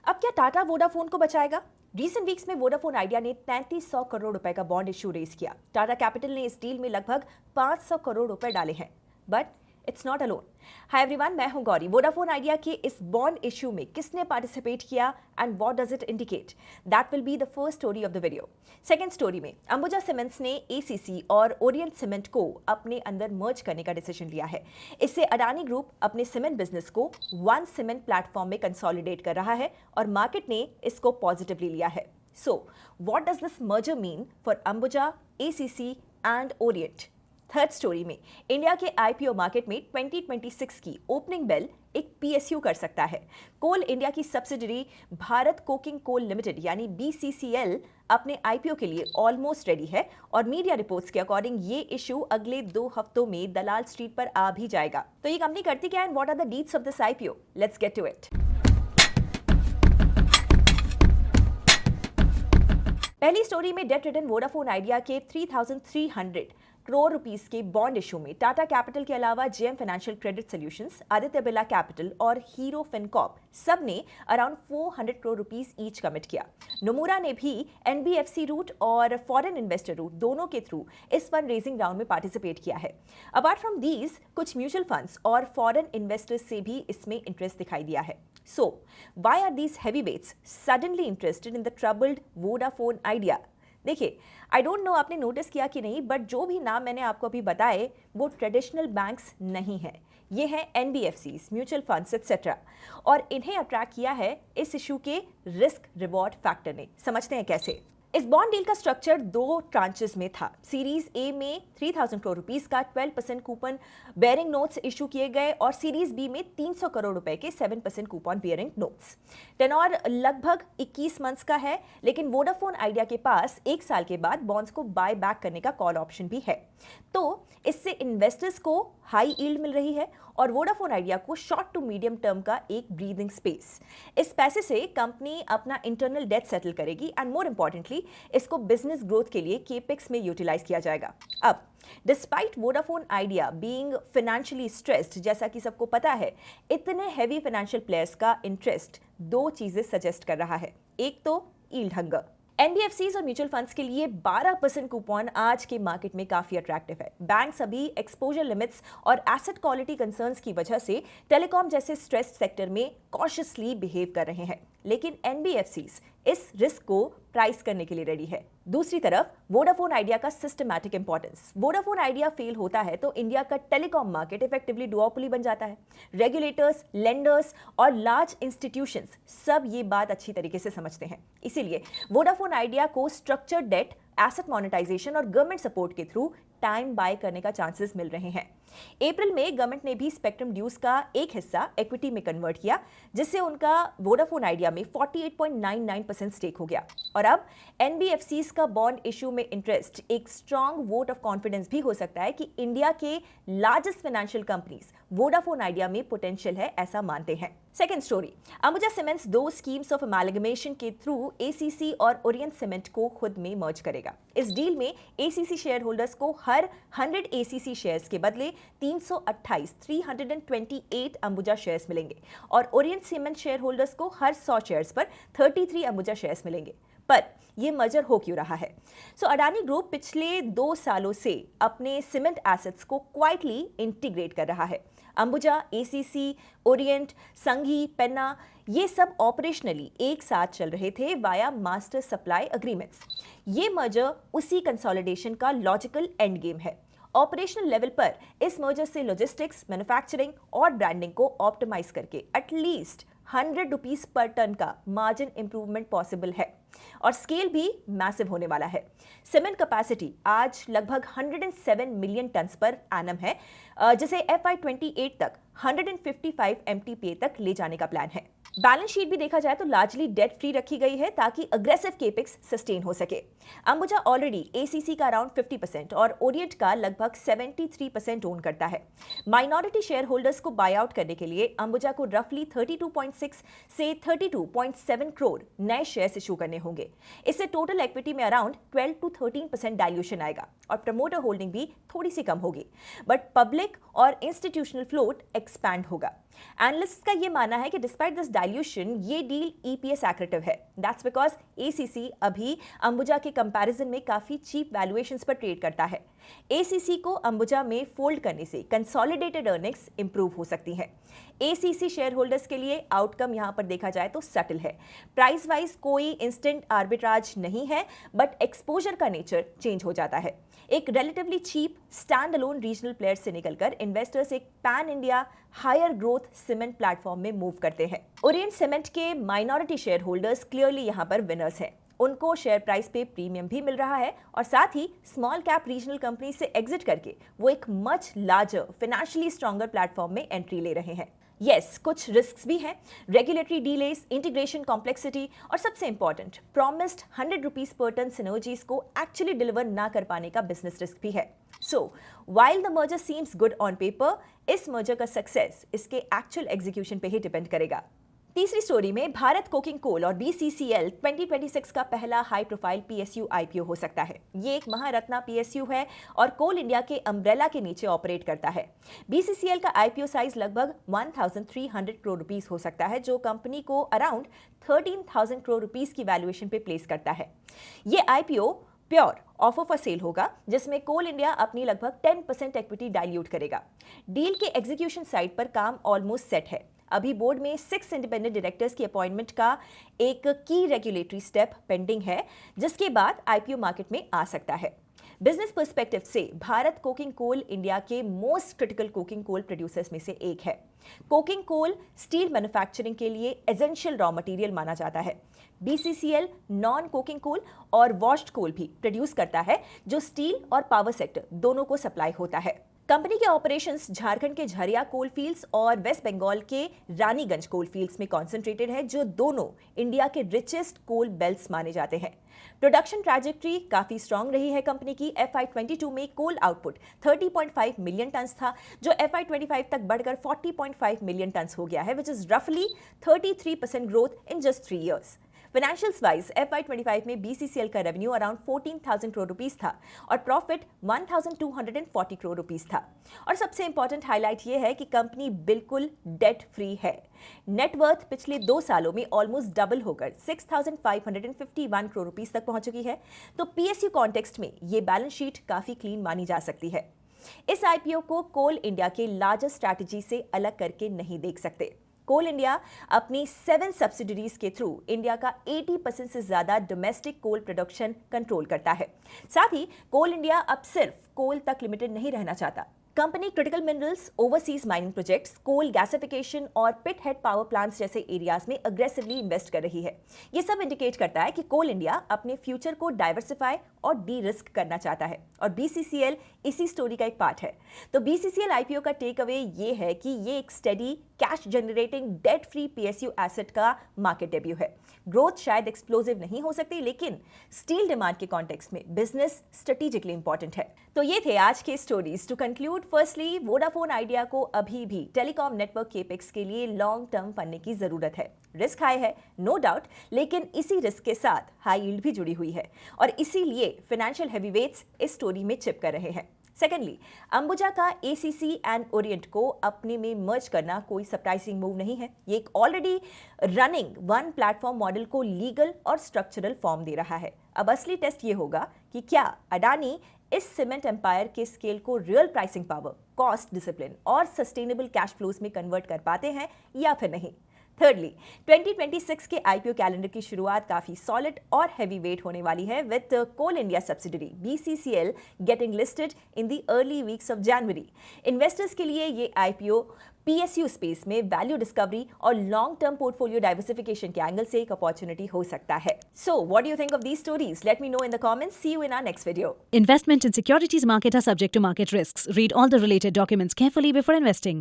अब क्या टाटा वोडाफोन को बचाएगा? रीसेंट वीक्स में वोडाफोन आइडिया ने 3300 करोड़ रुपए का बॉन्ड इशू रेज किया। टाटा कैपिटल ने इस डील में लगभग 500 करोड़ रुपए डाले हैं। But it's not alone. Hi everyone, मैं हूं गौरी। वोडाफोन आइडिया के इस बॉन्ड इशू में किसने पार्टिसिपेट किया and what does it indicate? That will be the first story of the video. Second story में अंबुजा सीमेंट्स ने एसीसी और ओरिएंट सीमेंट को अपने अंदर मर्ज करने का डिसीजन लिया है। इससे अडानी ग्रुप अपने सीमेंट बिजनेस को वन सीमेंट प्लेटफॉर्म में कंसोलिडेट कर रहा है और मार्केट ने इसको पॉजिटिवली लिया है। So what does this merger mean for Ambuja, ACC and Orient? Third story में इंडिया के आईपीओ मार्केट में 2026 की ओपनिंग बेल एक पीएसयू कर सकता है। कोल इंडिया की subsidiary Bharat coking coal limited यानी बीसीसीएल अपने आईपीओ के लिए ऑलमोस्ट रेडी है और मीडिया रिपोर्ट्स के अकॉर्डिंग ये इशू अगले 2 हफ्तों में दलाल स्ट्रीट पर आ भी जाएगा। तो ये कंपनी करती क्या and what are the deeds of this IPO? Let's get to it. पहली स्टोरी में डेट रिटन वोडाफोन आइडिया के 3,300 करोड़ रुपीस के बॉन्ड इशू में टाटा कैपिटल के अलावा JM financial credit solutions, Aditya Birla capital और हीरो फिनकॉर्प सब ने around 400 crore rupees each commit किया। नोमुरा ने भी एनबीएफसी रूट और फॉरेन इन्वेस्टर रूट दोनों के थ्रू इस फंड रेजिंग राउंड में पार्टिसिपेट किया है। अपार्ट फ्रॉम दीज कुछ म्यूचुअल फंड्स और फॉरेन इन्वेस्टर्स से भी इसमें इंटरेस्ट दिखाई दिया है। So, why are these heavyweights suddenly interested in the troubled Vodafone idea? देखिए, आई डोंट नो आपने नोटिस किया कि नहीं, बट जो भी नाम मैंने आपको अभी बताए वो ट्रेडिशनल बैंक्स नहीं हैं। ये हैं एनबीएफसीज, म्यूचुअल फंड्स एक्सेट्रा, और इन्हें अट्रैक्ट किया है इस इशू के रिस्क रिवॉर्ड फैक्टर ने। समझते हैं कैसे। इस बॉन्ड डील का स्ट्रक्चर 2 ट्रांचेस में था। सीरीज ए में 3,000 करोड़ रुपीस का 12% कूपन बेयरिंग नोट्स इशू किए गए और सीरीज बी में 300 करोड़ रुपए के 7% कूपन बेयरिंग नोट्स। टेनोर लगभग 21 मंथ्स का है, लेकिन वोडाफोन आइडिया के पास 1 साल के बाद बॉन्ड्स को बाय बैक करने का कॉल ऑप्शन भी है। तो इससे इन्वेस्टर्स को हाई यील्ड मिल रही है और वोडाफोन आइडिया को शॉर्ट टू मीडियम टर्म का एक ब्रीदिंग स्पेस। इस पैसे से कंपनी अपना इंटरनल डेट सेटल करेगी एंड मोर इंपॉर्टेंटली इसको बिजनेस ग्रोथ के लिए केपेक्स में यूटिलाइज किया जाएगा। अब despite Vodafone idea being financially stressed, जैसा कि सबको पता है, इतने हैवी फाइनेंशियल प्लेयर्स का इंटरेस्ट 2 चीजें सजेस्ट कर रहा है। एक तो यील्ड हंगर। एनबीएफसीज और म्यूचुअल फंड्स के लिए 12% कूपन आज के मार्केट में काफी अट्रैक्टिव है। बैंक्स अभी एक्सपोजर लिमिट्स और एसेट क्वालिटी कंसर्न्स की वजह से टेलीकॉम जैसे स्ट्रेस्ड सेक्टर में कॉशियसली बिहेव कर रहे हैं, लेकिन एनबीएफसीज इस रिस्क को प्राइस करने के लिए रेडी है। दूसरी तरफ वोडाफोन आइडिया का systematic importance. Vodafone idea fail होता है तो इंडिया का टेलीकॉम मार्केट इफेक्टिवली डुओपोली बन जाता है। रेगुलेटर्स, लेंडर्स और लार्ज इंस्टीट्यूशंस सब ये बात अच्छी तरीके से समझते हैं। इसीलिए वोडाफोन आइडिया को स्ट्रक्चर्ड डेट, एसेट मोनेटाइजेशन और गवर्नमेंट सपोर्ट के थ्रू टाइम बाय करने का चांसेस मिल रहे हैं। अप्रैल में गवर्नमेंट ने भी स्पेक्ट्रम ड्यूज का एक हिस्सा इक्विटी में कन्वर्ट किया, जिससे उनका वोडाफोन आइडिया में 48.99% स्टेक हो गया। और अब एनबीएफसीज का बॉन्ड इशू में इंटरेस्ट एक स्ट्रॉन्ग वोट ऑफ कॉन्फिडेंस भी हो सकता है कि इंडिया के largest financial companies Vodafone idea में पोटेंशियल है, ऐसा मानते हैं। Second story, Ambuja cements 2 schemes of amalgamation के थ्रू एसीसी और ओरिएंट सीमेंट को खुद में मर्ज करेगा। इस डील में एसीसी शेयर होल्डर्स को हर 100 एसीसी शेयर्स के बदले 328 अंबुजा शेयर्स मिलेंगे और ओरिएंट सीमेंट शेयर होल्डर्स को हर 100 शेयर्स पर 33 अंबुजा शेयर्स मिलेंगे। पर यह मर्जर हो क्यों रहा है? अडानी ग्रुप पिछले 2 सालों से अपने सीमेंट एसेट्स को क्वाइटली इंटीग्रेट कर रहा है। अंबुजा, एसीसी, ओरिएंट, संघी, पेन्ना, ये सब ऑपरेशनली एक साथ चल रहे थे वाया मास्टर सप्लाई अग्रीमेंट्स। ये मर्जर उसी कंसोलिडेशन का लॉजिकल एंड गेम है। ऑपरेशनल लेवल पर इस मर्जर से लॉजिस्टिक्स, मैन्युफैक्चरिंग और ब्रांडिंग को ऑप्टिमाइज करके एटलीस्ट 100 रुपीस पर टन का मार्जिन इंप्रूवमेंट पॉसिबल है और स्केल भी मैसिव होने वाला है। सीमेंट कैपेसिटी आज लगभग 107 मिलियन टन्स पर एनम है, जिसे FY28 तक 155 MTPA तक ले जाने का प्लान है। बैलेंस शीट भी देखा जाए तो लार्जली डेट फ्री रखी गई है ताकि अग्रेसिव केपेक्स सस्टेन हो सके। अंबुजा ऑलरेडी एसीसी का अराउंड 50% और ओरिएंट का लगभग 73% ओन करता है। माइनॉरिटी शेयर होल्डर्स को बाय आउट करने के लिए अंबुजा को रफली 32.6 से 32.7 करोड़ नए शेयर्स इशू करने होंगे। इससे टोटल इक्विटी में अराउंड 12 to 13% डाइल्यूशन आएगा और प्रमोटर होल्डिंग भी थोड़ी सी कम होगी, बट पब्लिक और इंस्टीट्यूशनल फ्लोट एक्सपैंड होगा। एनालिस्ट का ये मानना है कि डिस्पाइट दिस डाइल्यूशन ये डील ईपीएस एक्रेटिव है। दैट्स बिकॉज एसीसी अभी अंबुजा के कंपैरिजन में काफी चीप वैल्यूएशंस पर ट्रेड करता है। एसीसी को अंबुजा में फोल्ड करने से कंसोलिडेटेड अर्निंग्स इंप्रूव हो सकती हैं। एसीसी शेयर होल्डर्स के लिए आउटकम यहां पर देखा जाए तो सटल है। प्राइस वाइज कोई इंस्टेंट आर्बिट्राज नहीं है, बट एक्सपोजर का नेचर चेंज हो जाता है। एक relatively cheap stand alone regional player से निकलकर इन्वेस्टर्स एक pan India higher growth cement platform में मूव करते हैं। ओरिएंट सीमेंट के माइनॉरिटी शेयर होल्डर्स क्लियरली यहां पर विनर्स हैं। उनको शेयर प्राइस पे प्रीमियम भी मिल रहा है और साथ ही स्मॉल कैप रीजनल कंपनी से एग्जिट करके वो एक much larger financially stronger platform में एंट्री ले रहे हैं। यस, कुछ रिस्क्स भी हैं, रेगुलेटरी डिलेस, इंटीग्रेशन कॉम्प्लेक्सिटी और सबसे इंपॉर्टेंट प्रॉमिस्ड 100 रुपीज पर टन सिनर्जीज को एक्चुअली डिलीवर ना कर पाने का बिजनेस रिस्क भी है। So while the merger seems good on paper, इस मर्जर का सक्सेस इसके एक्चुअल एग्जीक्यूशन पे ही डिपेंड करेगा। तीसरी स्टोरी में भारत कोकिंग कोल और बीसीसीएल 2026 का पहला हाई प्रोफाइल पीएसयू आईपीओ हो सकता है। ये एक महारत्ना पीएसयू है और कोल इंडिया के अम्ब्रेला के नीचे ऑपरेट करता है। बीसीसीएल का आईपीओ साइज लगभग 1300 करोड़ रुपीस हो सकता है, जो कंपनी को अराउंड 13,000 करोड़ रुपीस की वैल्यूएशन पे प्लेस करता है। ये IPO pure offer for sale होगा, जिसमें कोल इंडिया अपनी लगभग 10% इक्विटी डाइल्यूट करेगा। डील के एग्जीक्यूशन साइड पर काम ऑलमोस्ट सेट है। अभी बोर्ड में 6 इंडिपेंडेंट डायरेक्टर्स की अपॉइंटमेंट का एक की रेगुलेटरी स्टेप पेंडिंग है, जिसके बाद आईपीओ मार्केट में आ सकता है। बिजनेस पर्सपेक्टिव से भारत कोकिंग कोल इंडिया के most critical coking coal producers में से एक है। कोकिंग कोल स्टील मैन्युफैक्चरिंग के लिए एसेंशियल रॉ मटेरियल माना जाता है। बीसीसीएल नॉन कोकिंग कोल और वॉश्ड कोल भी प्रोड्यूस करता है, जो स्टील और पावर सेक्टर दोनों को सप्लाई होता है। कंपनी के ऑपरेशंस झारखंड के झरिया कोल फील्ड्स और वेस्ट बंगाल के रानीगंज कोल फील्ड्स में कॉन्सेंट्रेटेड है, जो दोनों इंडिया के रिचेस्ट कोल बेल्ट्स माने जाते हैं। प्रोडक्शन ट्रैजेक्टरी काफी स्ट्रांग रही है कंपनी की। FY22 में कोल आउटपुट 30.5 मिलियन टन्स था, जो FY25 तक बढ़कर 40.5 मिलियन टन्स हो गया है, विच इज रफली 33% growth in just 3 years। Financials wise FY25 में बीसीसीएल का रेवेन्यू अराउंड 14,000 करोड़ रुपीस था और प्रॉफिट 1,240 करोड़ रुपीस था। और सबसे इंपॉर्टेंट हाईलाइट ये है कि कंपनी बिल्कुल डेट फ्री है। नेटवर्थ पिछले 2 सालों में ऑलमोस्ट डबल होकर 6,551 करोड़ रुपीस तक पहुंच चुकी है। तो पीएसयू कॉन्टेक्स्ट में ये बैलेंस शीट काफी क्लीन मानी जा सकती है। इस आईपीओ को कोल इंडिया के लार्जर स्ट्रैटेजी से अलग करके नहीं देख सकते। कोल इंडिया अपनी 7 सब्सिडरीज के थ्रू इंडिया का 80% से ज्यादा डोमेस्टिक कोल प्रोडक्शन कंट्रोल करता है। साथ ही कोल इंडिया अब सिर्फ कोल तक लिमिटेड नहीं रहना चाहता। Company critical minerals, overseas mining projects, coal gasification और पिट हेड पावर प्लांट्स जैसे एरियाज में अग्रेसिवली इन्वेस्ट कर रही है। ये सब इंडिकेट करता है कि कोल इंडिया अपने फ्यूचर को डाइवर्सिफाई और डी रिस्क करना चाहता है और बीसीसीएल इसी स्टोरी का एक पार्ट है। तो बीसीसीएल आईपीओ का टेक अवे ये है कि ये एक steady cash generating debt free PSU asset का मार्केट डेब्यू है। ग्रोथ शायद एक्सप्लोसिव नहीं हो सकती, लेकिन स्टील डिमांड के कॉन्टेक्स्ट में बिजनेस स्ट्रेटेजिकली इंपॉर्टेंट है। तो ये थे आज के stories. To conclude, firstly Vodafone Idea को अभी भी टेलीकॉम नेटवर्क केपेक्स के लिए लॉन्ग टर्म फंडिंग की जरूरत है। रिस्क हाई है, नो डाउट, लेकिन इसी रिस्क के साथ हाई यील्ड भी जुड़ी हुई है और इसीलिए फाइनेंशियल हैवीवेट्स इस स्टोरी में चिप कर रहे हैं। सेकेंडली, अंबुजा का एसीसी एंड ओरिएंट को अपने में मर्ज करना कोई सरप्राइजिंग मूव नहीं है। ये एक already running one platform model को लीगल और स्ट्रक्चरल फॉर्म दे रहा है। अब असली टेस्ट ये होगा कि क्या अडानी इस सीमेंट एम्पायर के स्केल को real pricing power, cost discipline और सस्टेनेबल कैश फ्लोज में कन्वर्ट कर पाते हैं या फिर नहीं। थर्डली, 2026 के आईपीओ कैलेंडर की शुरुआत काफी सॉलिड और हैवी वेट होने वाली है, with coal India subsidiary BCCL getting listed in the early weeks of January. Investors के लिए ये आईपीओ पीएसयू स्पेस में वैल्यू डिस्कवरी और लॉन्ग टर्म पोर्टफोलियो डाइवर्सिफिकेशन के एंगल से एक अपॉर्चुनिटी हो सकता है। So what do you think of these stories? Let me know in the comments. See you in our next video. Investment in securities market are subject to market risks. Read all the related documents carefully before investing.